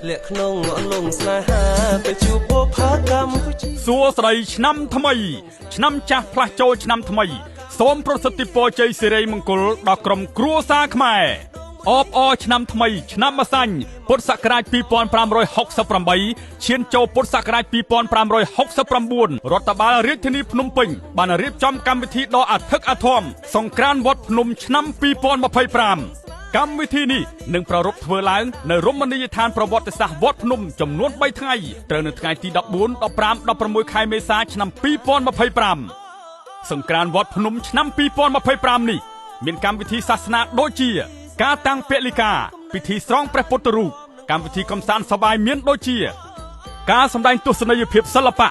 เละขนงลงสนาหาไปจูบโบพากรรมสัวสไลชนำทำไมชนำจักพลาโจชนำทำไมสมประสิทธิปใจสิริมงคลดอกกรมครัวซาขมายอบอชนำทำไมชนำมาสัญพุทธศักราชปี2568เชียนโจพุทธศักราชปี2569รัฐบาลราชธานีพนมเปญบานเรียบจำกรรมวิธีดออัดทึกอาทอมสงกรานต์วัดพนมชนำปี2525กรรมวิธีนี้หนึ่งประรบเทวล้างในรมณียฐานประวัติศาสตร์วัดพนมจำนวนใบไทยเตระในថ្ងៃที่14 15 16 ខែមេសាឆ្នាំ2025សង្ក្រានต์វត្តភ្នំឆ្នាំ2025នេះមានកម្មវិធីសាសនាដូចជាការតាំងពលិកាពិធីស្រង់ព្រះពុទ្ធរូបកម្មវិធីកំសាន្តសប្បាយមានដូចជាការសម្ដែងទស្សនីយភាពសិល្បៈ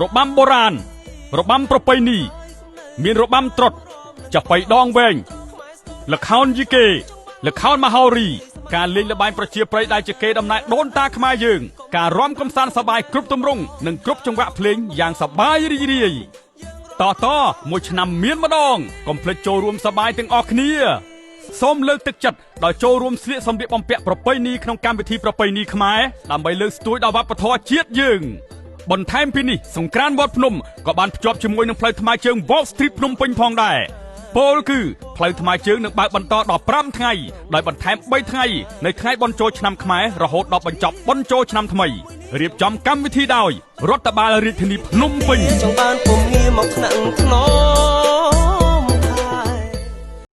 របាំបុរាណរបាំប្រពៃណីមានរបាំត្រុដិចាប៉ីដងវែងល្ខោនយីកេល្ខោនមហោរីការលេងល្បែងប្រជាប្រិយដែលជាកេរដំណែលដូនតាខ្មែរយើងការរាំកំសាន្តសប្បាយគ្រប់ទម្រង់និងគ្រប់ចង្វាក់ភ្លេងយ៉ាងសប្បាយរីករាយតមួយឆ្នាំមានម្ដងកុំភ្លេចចូលរួមសប្បាយទាំងអស់គ្នាសូមលើកទឹកចិត្តដល់ចូលរួមស្លៀកសម្លៀកបំពាក់ប្រពៃណីក្នុងកម្មវិធីប្រពៃណីខ្មែរដើម្បីលើកស្ទួយដល់វប្បធម៌ជាតិយើងបន្ថែមពីនេះសង្ក្រានต์វត្តភ្នំក៏បានភ្ជាប់ជាមួយនឹងផ្លូវថ្មើរជើង Walk Street ភ្នំពេញផងដែរពោលគឺផ្លូវថ្មើរជើងនឹងបើកបន្តដល់5ថ្ងៃដោយបន្ថែម3ថ្ងៃនៅថ្ងៃបុណ្យចូលឆ្នាំខ្មែររហូតដល់បញ្ចប់បុណ្យចូលឆ្នាំថ្មីរៀបចំកម្មវិធីដោយរដ្ឋបាលរាជធានីភ្នំពេញចង់បានពុំងារមកថ្នាក់ថ្នម